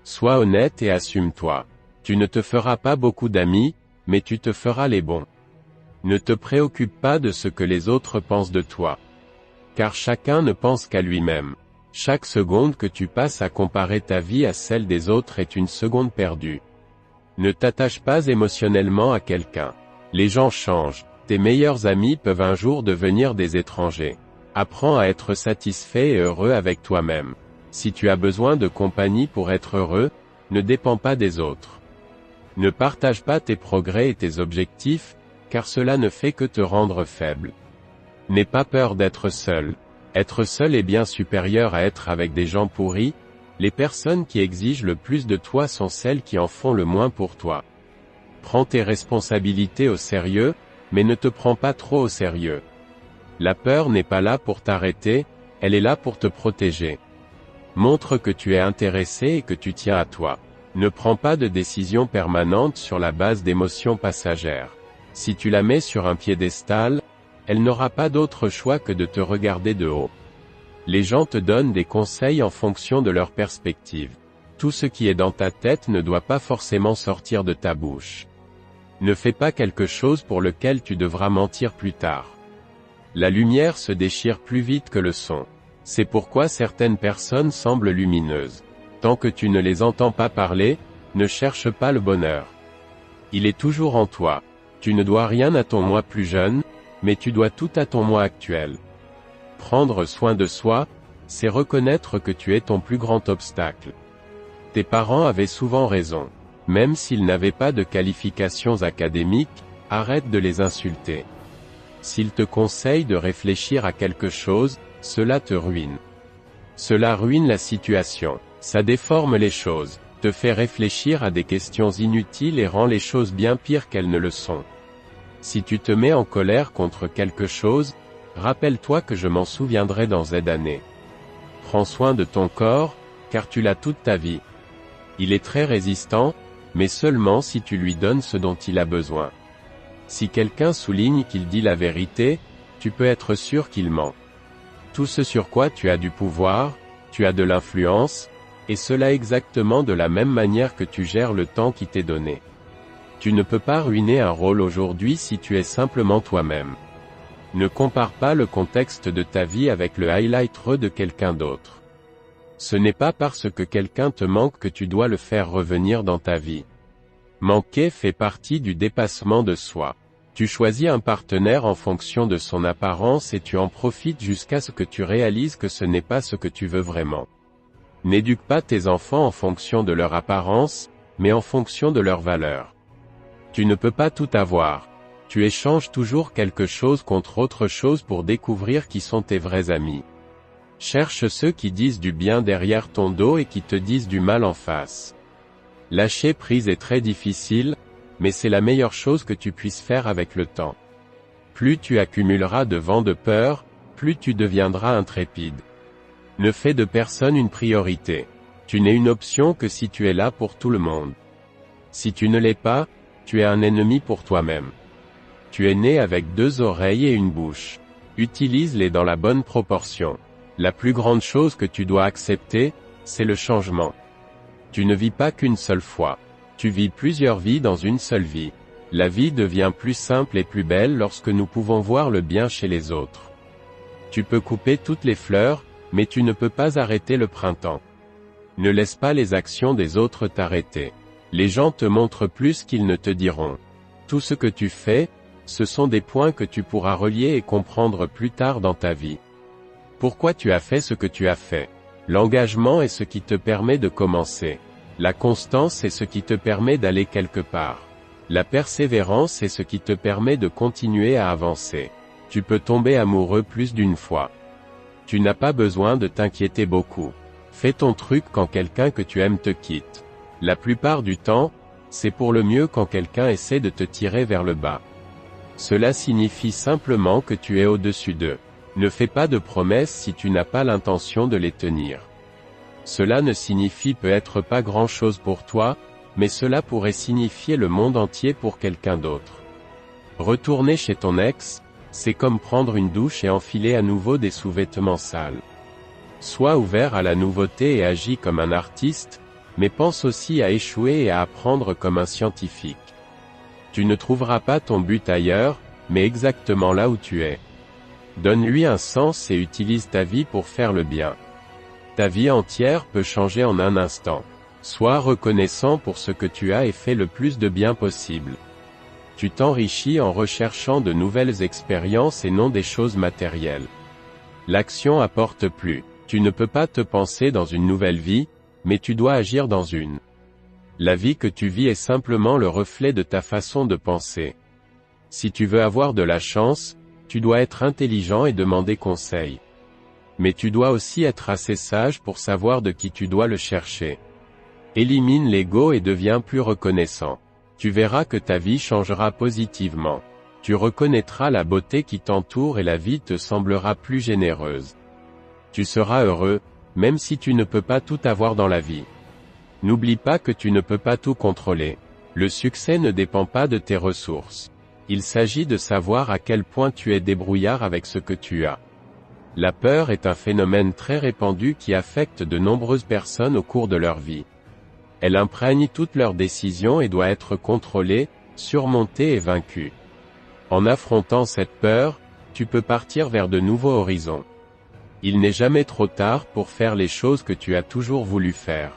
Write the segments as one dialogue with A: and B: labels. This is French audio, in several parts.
A: Sois honnête et assume-toi. Tu ne te feras pas beaucoup d'amis, mais tu te feras les bons. Ne te préoccupe pas de ce que les autres pensent de toi. Car chacun ne pense qu'à lui-même. Chaque seconde que tu passes à comparer ta vie à celle des autres est une seconde perdue. Ne t'attache pas émotionnellement à quelqu'un. Les gens changent. Tes meilleurs amis peuvent un jour devenir des étrangers. Apprends à être satisfait et heureux avec toi-même. Si tu as besoin de compagnie pour être heureux, ne dépends pas des autres. Ne partage pas tes progrès et tes objectifs, car cela ne fait que te rendre faible. N'aie pas peur d'être seul. Être seul est bien supérieur à être avec des gens pourris. Les personnes qui exigent le plus de toi sont celles qui en font le moins pour toi. Prends tes responsabilités au sérieux, mais ne te prends pas trop au sérieux. La peur n'est pas là pour t'arrêter, elle est là pour te protéger. Montre que tu es intéressé et que tu tiens à toi. Ne prends pas de décision permanente sur la base d'émotions passagères. Si tu la mets sur un piédestal, elle n'aura pas d'autre choix que de te regarder de haut. Les gens te donnent des conseils en fonction de leur perspective. Tout ce qui est dans ta tête ne doit pas forcément sortir de ta bouche. Ne fais pas quelque chose pour lequel tu devras mentir plus tard. La lumière se déchire plus vite que le son. C'est pourquoi certaines personnes semblent lumineuses. Tant que tu ne les entends pas parler, ne cherche pas le bonheur. Il est toujours en toi. Tu ne dois rien à ton moi plus jeune, mais tu dois tout à ton moi actuel. Prendre soin de soi, c'est reconnaître que tu es ton plus grand obstacle. Tes parents avaient souvent raison. Même s'ils n'avaient pas de qualifications académiques, arrête de les insulter. S'ils te conseillent de réfléchir à quelque chose, cela te ruine. Cela ruine la situation. Ça déforme les choses, te fait réfléchir à des questions inutiles et rend les choses bien pires qu'elles ne le sont. Si tu te mets en colère contre quelque chose, rappelle-toi que je m'en souviendrai dans Z années. Prends soin de ton corps, car tu l'as toute ta vie. Il est très résistant, mais seulement si tu lui donnes ce dont il a besoin. Si quelqu'un souligne qu'il dit la vérité, tu peux être sûr qu'il ment. Tout ce sur quoi tu as du pouvoir, tu as de l'influence, et cela exactement de la même manière que tu gères le temps qui t'est donné. Tu ne peux pas ruiner un rôle aujourd'hui si tu es simplement toi-même. Ne compare pas le contexte de ta vie avec le highlight reel de quelqu'un d'autre. Ce n'est pas parce que quelqu'un te manque que tu dois le faire revenir dans ta vie. Manquer fait partie du dépassement de soi. Tu choisis un partenaire en fonction de son apparence et tu en profites jusqu'à ce que tu réalises que ce n'est pas ce que tu veux vraiment. N'éduque pas tes enfants en fonction de leur apparence, mais en fonction de leurs valeurs. Tu ne peux pas tout avoir. Tu échanges toujours quelque chose contre autre chose pour découvrir qui sont tes vrais amis. Cherche ceux qui disent du bien derrière ton dos et qui te disent du mal en face. Lâcher prise est très difficile, mais c'est la meilleure chose que tu puisses faire avec le temps. Plus tu accumuleras de vent de peur, plus tu deviendras intrépide. Ne fais de personne une priorité. Tu n'es une option que si tu es là pour tout le monde. Si tu ne l'es pas, tu es un ennemi pour toi-même. Tu es né avec 2 oreilles et une bouche. Utilise-les dans la bonne proportion. La plus grande chose que tu dois accepter, c'est le changement. Tu ne vis pas qu'une seule fois. Tu vis plusieurs vies dans une seule vie. La vie devient plus simple et plus belle lorsque nous pouvons voir le bien chez les autres. Tu peux couper toutes les fleurs, mais tu ne peux pas arrêter le printemps. Ne laisse pas les actions des autres t'arrêter. Les gens te montrent plus qu'ils ne te diront. Tout ce que tu fais, ce sont des points que tu pourras relier et comprendre plus tard dans ta vie. Pourquoi tu as fait ce que tu as fait? L'engagement est ce qui te permet de commencer. La constance est ce qui te permet d'aller quelque part. La persévérance est ce qui te permet de continuer à avancer. Tu peux tomber amoureux plus d'une fois. Tu n'as pas besoin de t'inquiéter beaucoup. Fais ton truc quand quelqu'un que tu aimes te quitte. La plupart du temps, c'est pour le mieux quand quelqu'un essaie de te tirer vers le bas. Cela signifie simplement que tu es au-dessus d'eux. Ne fais pas de promesses si tu n'as pas l'intention de les tenir. Cela ne signifie peut-être pas grand-chose pour toi, mais cela pourrait signifier le monde entier pour quelqu'un d'autre. Retourner chez ton ex, c'est comme prendre une douche et enfiler à nouveau des sous-vêtements sales. Sois ouvert à la nouveauté et agis comme un artiste, mais pense aussi à échouer et à apprendre comme un scientifique. Tu ne trouveras pas ton but ailleurs, mais exactement là où tu es. Donne-lui un sens et utilise ta vie pour faire le bien. Ta vie entière peut changer en un instant. Sois reconnaissant pour ce que tu as et fais le plus de bien possible. Tu t'enrichis en recherchant de nouvelles expériences et non des choses matérielles. L'action apporte plus. Tu ne peux pas te penser dans une nouvelle vie, mais tu dois agir dans une. La vie que tu vis est simplement le reflet de ta façon de penser. Si tu veux avoir de la chance, tu dois être intelligent et demander conseil. Mais tu dois aussi être assez sage pour savoir de qui tu dois le chercher. Élimine l'ego et deviens plus reconnaissant. Tu verras que ta vie changera positivement. Tu reconnaîtras la beauté qui t'entoure et la vie te semblera plus généreuse. Tu seras heureux, même si tu ne peux pas tout avoir dans la vie. N'oublie pas que tu ne peux pas tout contrôler. Le succès ne dépend pas de tes ressources. Il s'agit de savoir à quel point tu es débrouillard avec ce que tu as. La peur est un phénomène très répandu qui affecte de nombreuses personnes au cours de leur vie. Elle imprègne toutes leurs décisions et doit être contrôlée, surmontée et vaincue. En affrontant cette peur, tu peux partir vers de nouveaux horizons. Il n'est jamais trop tard pour faire les choses que tu as toujours voulu faire.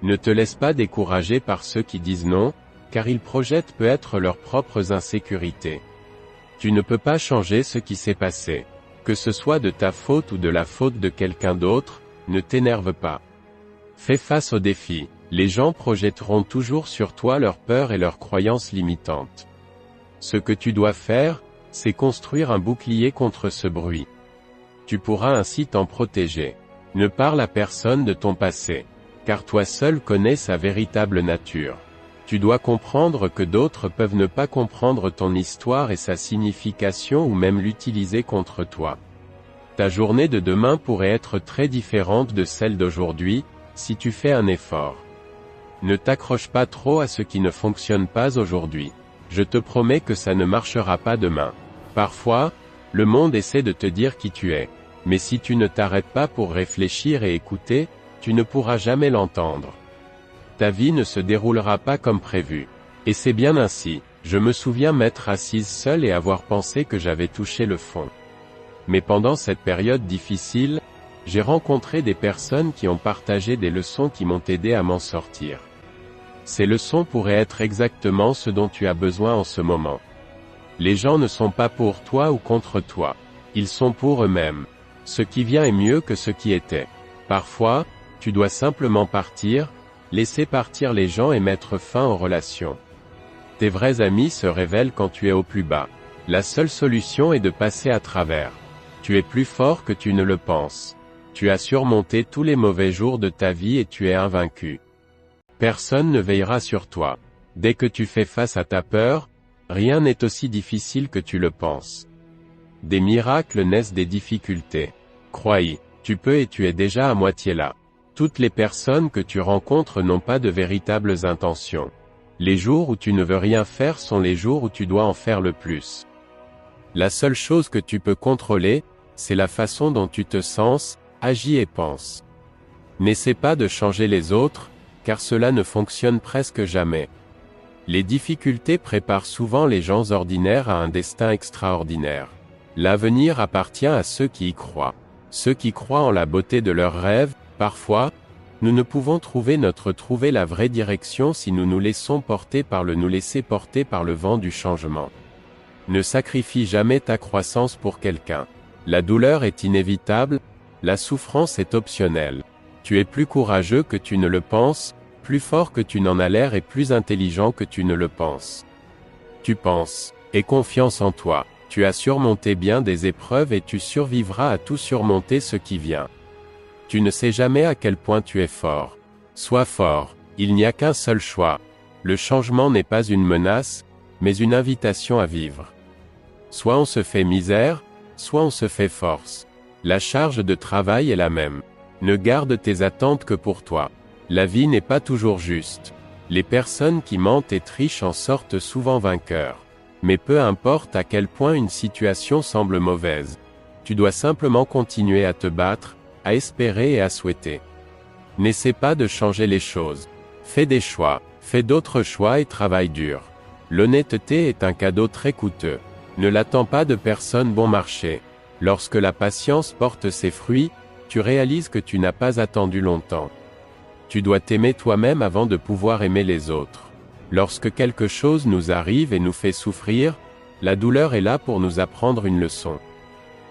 A: Ne te laisse pas décourager par ceux qui disent non, car ils projettent peut-être leurs propres insécurités. Tu ne peux pas changer ce qui s'est passé. Que ce soit de ta faute ou de la faute de quelqu'un d'autre, ne t'énerve pas. Fais face aux défis. Les gens projetteront toujours sur toi leurs peurs et leurs croyances limitantes. Ce que tu dois faire, c'est construire un bouclier contre ce bruit. Tu pourras ainsi t'en protéger. Ne parle à personne de ton passé, car toi seul connais sa véritable nature. Tu dois comprendre que d'autres peuvent ne pas comprendre ton histoire et sa signification ou même l'utiliser contre toi. Ta journée de demain pourrait être très différente de celle d'aujourd'hui, si tu fais un effort. Ne t'accroche pas trop à ce qui ne fonctionne pas aujourd'hui. Je te promets que ça ne marchera pas demain. Parfois, le monde essaie de te dire qui tu es. Mais si tu ne t'arrêtes pas pour réfléchir et écouter, tu ne pourras jamais l'entendre. Ta vie ne se déroulera pas comme prévu. Et c'est bien ainsi. Je me souviens m'être assise seule et avoir pensé que j'avais touché le fond. Mais pendant cette période difficile, j'ai rencontré des personnes qui ont partagé des leçons qui m'ont aidé à m'en sortir. Ces leçons pourraient être exactement ce dont tu as besoin en ce moment. Les gens ne sont pas pour toi ou contre toi. Ils sont pour eux-mêmes. Ce qui vient est mieux que ce qui était. Parfois, tu dois simplement partir, laisser partir les gens et mettre fin aux relations. Tes vrais amis se révèlent quand tu es au plus bas. La seule solution est de passer à travers. Tu es plus fort que tu ne le penses. Tu as surmonté tous les mauvais jours de ta vie et tu es invaincu. Personne ne veillera sur toi. Dès que tu fais face à ta peur, rien n'est aussi difficile que tu le penses. Des miracles naissent des difficultés. Crois-y, tu peux et tu es déjà à moitié là. Toutes les personnes que tu rencontres n'ont pas de véritables intentions. Les jours où tu ne veux rien faire sont les jours où tu dois en faire le plus. La seule chose que tu peux contrôler, c'est la façon dont tu te sens, agis et penses. N'essaie pas de changer les autres, car cela ne fonctionne presque jamais. Les difficultés préparent souvent les gens ordinaires à un destin extraordinaire. L'avenir appartient à ceux qui y croient. Ceux qui croient en la beauté de leurs rêves, parfois, nous ne pouvons trouver la vraie direction si nous nous laissons porter par le vent du changement. Ne sacrifie jamais ta croissance pour quelqu'un. La douleur est inévitable, la souffrance est optionnelle. Tu es plus courageux que tu ne le penses, plus fort que tu n'en as l'air et plus intelligent que tu ne le penses. Tu penses, aie confiance en toi, tu as surmonté bien des épreuves et tu survivras à tout surmonter ce qui vient. Tu ne sais jamais à quel point tu es fort. Sois fort, il n'y a qu'un seul choix. Le changement n'est pas une menace, mais une invitation à vivre. Soit on se fait misère, soit on se fait force. La charge de travail est la même. Ne garde tes attentes que pour toi. La vie n'est pas toujours juste. Les personnes qui mentent et trichent en sortent souvent vainqueurs. Mais peu importe à quel point une situation semble mauvaise. Tu dois simplement continuer à te battre, à espérer et à souhaiter. N'essaie pas de changer les choses. Fais des choix, fais d'autres choix et travaille dur. L'honnêteté est un cadeau très coûteux. Ne l'attends pas de personne bon marché. Lorsque la patience porte ses fruits, tu réalises que tu n'as pas attendu longtemps. Tu dois t'aimer toi-même avant de pouvoir aimer les autres. Lorsque quelque chose nous arrive et nous fait souffrir, la douleur est là pour nous apprendre une leçon.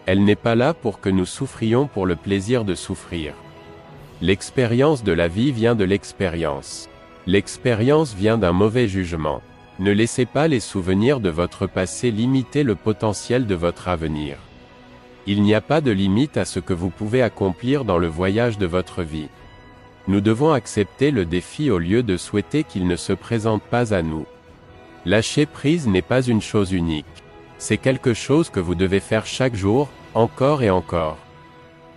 A: Elle n'est pas là pour que nous souffrions pour le plaisir de souffrir. L'expérience de la vie vient de l'expérience. L'expérience vient d'un mauvais jugement. Ne laissez pas les souvenirs de votre passé limiter le potentiel de votre avenir. Il n'y a pas de limite à ce que vous pouvez accomplir dans le voyage de votre vie. Nous devons accepter le défi au lieu de souhaiter qu'il ne se présente pas à nous. Lâcher prise n'est pas une chose unique. C'est quelque chose que vous devez faire chaque jour, encore et encore.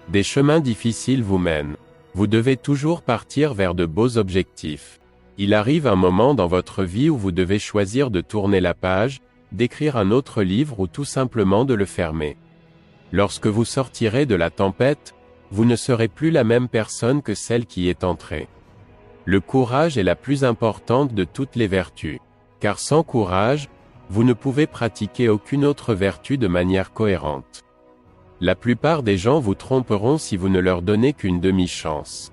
A: Des chemins difficiles vous mènent. Vous devez toujours partir vers de beaux objectifs. Il arrive un moment dans votre vie où vous devez choisir de tourner la page, d'écrire un autre livre ou tout simplement de le fermer. Lorsque vous sortirez de la tempête, vous ne serez plus la même personne que celle qui est entrée. Le courage est la plus importante de toutes les vertus. Car sans courage, vous ne pouvez pratiquer aucune autre vertu de manière cohérente. La plupart des gens vous tromperont si vous ne leur donnez qu'une demi-chance.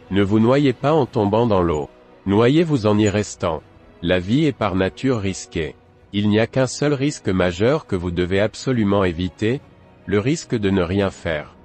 A: Ne vous noyez pas en tombant dans l'eau. Noyez-vous en y restant. La vie est par nature risquée. Il n'y a qu'un seul risque majeur que vous devez absolument éviter, le risque de ne rien faire.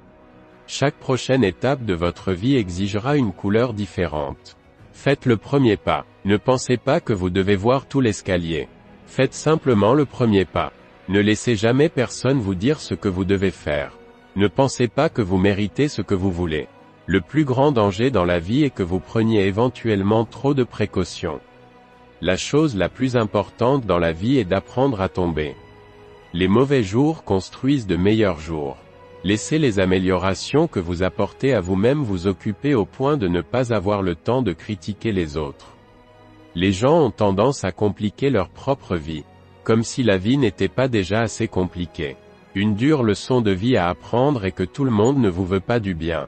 A: Chaque prochaine étape de votre vie exigera une couleur différente. Faites le premier pas. Ne pensez pas que vous devez voir tout l'escalier. Faites simplement le premier pas. Ne laissez jamais personne vous dire ce que vous devez faire. Ne pensez pas que vous méritez ce que vous voulez. Le plus grand danger dans la vie est que vous preniez éventuellement trop de précautions. La chose la plus importante dans la vie est d'apprendre à tomber. Les mauvais jours construisent de meilleurs jours. Laissez les améliorations que vous apportez à vous-même vous occuper au point de ne pas avoir le temps de critiquer les autres. Les gens ont tendance à compliquer leur propre vie. Comme si la vie n'était pas déjà assez compliquée. Une dure leçon de vie à apprendre est que tout le monde ne vous veut pas du bien.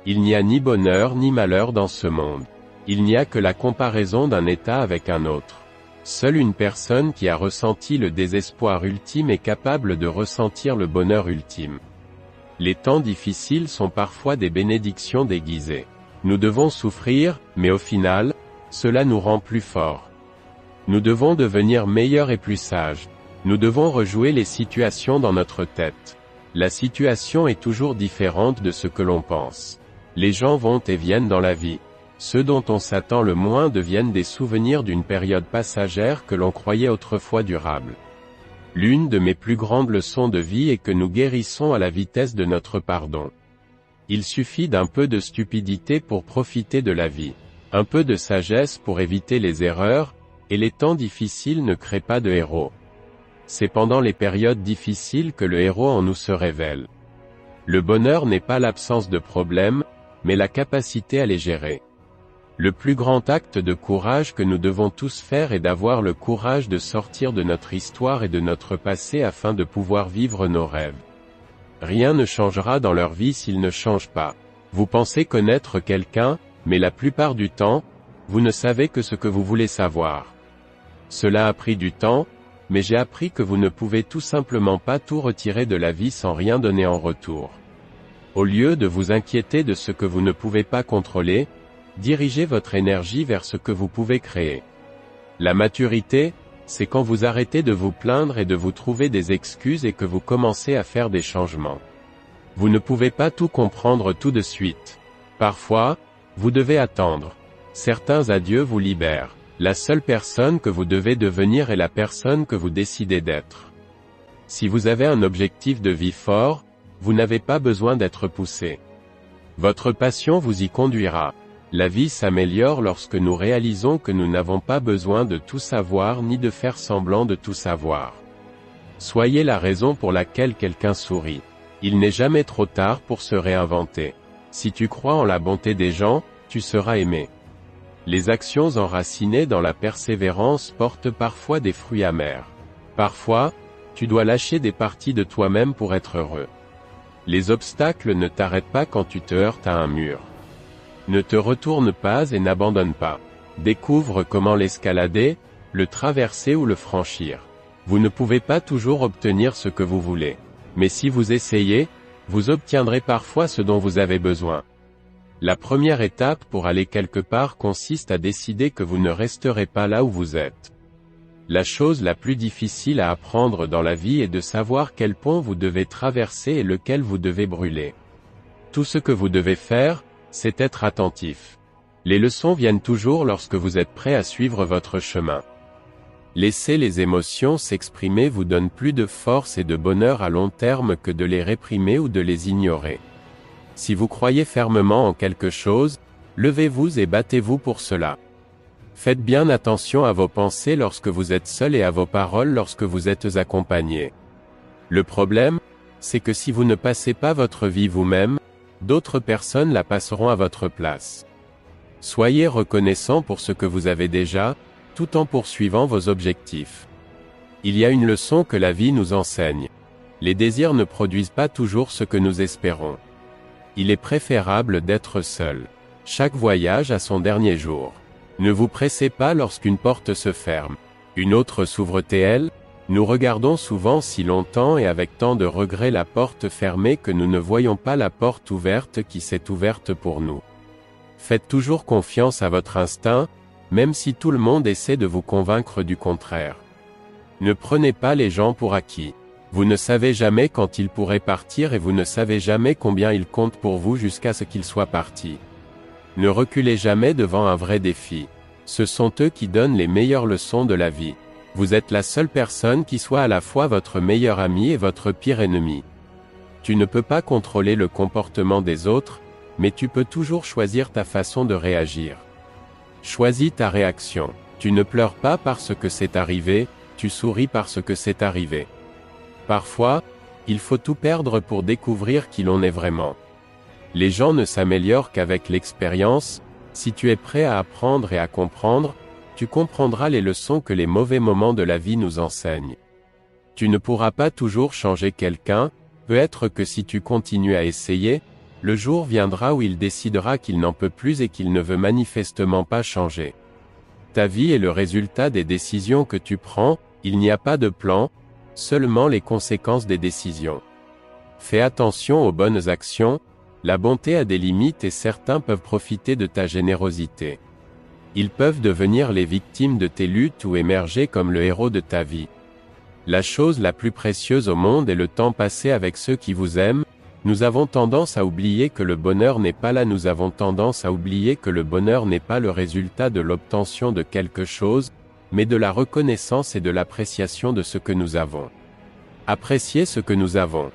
A: Il n'y a ni bonheur ni malheur dans ce monde. Il n'y a que la comparaison d'un état avec un autre. Seule une personne qui a ressenti le désespoir ultime est capable de ressentir le bonheur ultime. Les temps difficiles sont parfois des bénédictions déguisées. Nous devons souffrir, mais au final, cela nous rend plus forts. Nous devons devenir meilleurs et plus sages. Nous devons rejouer les situations dans notre tête. La situation est toujours différente de ce que l'on pense. Les gens vont et viennent dans la vie. Ceux dont on s'attend le moins deviennent des souvenirs d'une période passagère que l'on croyait autrefois durable. L'une de mes plus grandes leçons de vie est que nous guérissons à la vitesse de notre pardon. Il suffit d'un peu de stupidité pour profiter de la vie. Un peu de sagesse pour éviter les erreurs, et les temps difficiles ne créent pas de héros. C'est pendant les périodes difficiles que le héros en nous se révèle. Le bonheur n'est pas l'absence de problèmes, mais la capacité à les gérer. Le plus grand acte de courage que nous devons tous faire est d'avoir le courage de sortir de notre histoire et de notre passé afin de pouvoir vivre nos rêves. Rien ne changera dans leur vie s'ils ne changent pas. Vous pensez connaître quelqu'un, mais la plupart du temps, vous ne savez que ce que vous voulez savoir. Cela a pris du temps, mais j'ai appris que vous ne pouvez tout simplement pas tout retirer de la vie sans rien donner en retour. Au lieu de vous inquiéter de ce que vous ne pouvez pas contrôler, dirigez votre énergie vers ce que vous pouvez créer. La maturité, c'est quand vous arrêtez de vous plaindre et de vous trouver des excuses et que vous commencez à faire des changements. Vous ne pouvez pas tout comprendre tout de suite. Parfois, vous devez attendre. Certains adieux vous libèrent. La seule personne que vous devez devenir est la personne que vous décidez d'être. Si vous avez un objectif de vie fort, vous n'avez pas besoin d'être poussé. Votre passion vous y conduira. La vie s'améliore lorsque nous réalisons que nous n'avons pas besoin de tout savoir ni de faire semblant de tout savoir. Soyez la raison pour laquelle quelqu'un sourit. Il n'est jamais trop tard pour se réinventer. Si tu crois en la bonté des gens, tu seras aimé. Les actions enracinées dans la persévérance portent parfois des fruits amers. Parfois, tu dois lâcher des parties de toi-même pour être heureux. Les obstacles ne t'arrêtent pas quand tu te heurtes à un mur. Ne te retourne pas et n'abandonne pas. Découvre comment l'escalader, le traverser ou le franchir. Vous ne pouvez pas toujours obtenir ce que vous voulez. Mais si vous essayez, vous obtiendrez parfois ce dont vous avez besoin. La première étape pour aller quelque part consiste à décider que vous ne resterez pas là où vous êtes. La chose la plus difficile à apprendre dans la vie est de savoir quel pont vous devez traverser et lequel vous devez brûler. Tout ce que vous devez faire, c'est être attentif. Les leçons viennent toujours lorsque vous êtes prêt à suivre votre chemin. Laisser les émotions s'exprimer vous donne plus de force et de bonheur à long terme que de les réprimer ou de les ignorer. Si vous croyez fermement en quelque chose, levez-vous et battez-vous pour cela. Faites bien attention à vos pensées lorsque vous êtes seul et à vos paroles lorsque vous êtes accompagné. Le problème, c'est que si vous ne passez pas votre vie vous-même, d'autres personnes la passeront à votre place. Soyez reconnaissant pour ce que vous avez déjà, tout en poursuivant vos objectifs. Il y a une leçon que la vie nous enseigne. Les désirs ne produisent pas toujours ce que nous espérons. Il est préférable d'être seul. Chaque voyage a son dernier jour. Ne vous pressez pas lorsqu'une porte se ferme. Une autre s'ouvre-t-elle? Nous regardons souvent si longtemps et avec tant de regret la porte fermée que nous ne voyons pas la porte ouverte qui s'est ouverte pour nous. Faites toujours confiance à votre instinct, même si tout le monde essaie de vous convaincre du contraire. Ne prenez pas les gens pour acquis. Vous ne savez jamais quand ils pourraient partir et vous ne savez jamais combien ils comptent pour vous jusqu'à ce qu'ils soient partis. Ne reculez jamais devant un vrai défi. Ce sont eux qui donnent les meilleures leçons de la vie. Vous êtes la seule personne qui soit à la fois votre meilleur ami et votre pire ennemi. Tu ne peux pas contrôler le comportement des autres, mais tu peux toujours choisir ta façon de réagir. Choisis ta réaction. Tu ne pleures pas parce que c'est arrivé, tu souris parce que c'est arrivé. Parfois, il faut tout perdre pour découvrir qui l'on est vraiment. Les gens ne s'améliorent qu'avec l'expérience. Si tu es prêt à apprendre et à comprendre, tu comprendras les leçons que les mauvais moments de la vie nous enseignent. Tu ne pourras pas toujours changer quelqu'un, peut-être que si tu continues à essayer, le jour viendra où il décidera qu'il n'en peut plus et qu'il ne veut manifestement pas changer. Ta vie est le résultat des décisions que tu prends, il n'y a pas de plan, seulement les conséquences des décisions. Fais attention aux bonnes actions, la bonté a des limites et certains peuvent profiter de ta générosité. Ils peuvent devenir les victimes de tes luttes ou émerger comme le héros de ta vie. La chose la plus précieuse au monde est le temps passé avec ceux qui vous aiment. Nous avons tendance à oublier que le bonheur n'est pas là, nous avons tendance à oublier que le bonheur n'est pas le résultat de l'obtention de quelque chose, mais de la reconnaissance et de l'appréciation de ce que nous avons. Appréciez ce que nous avons.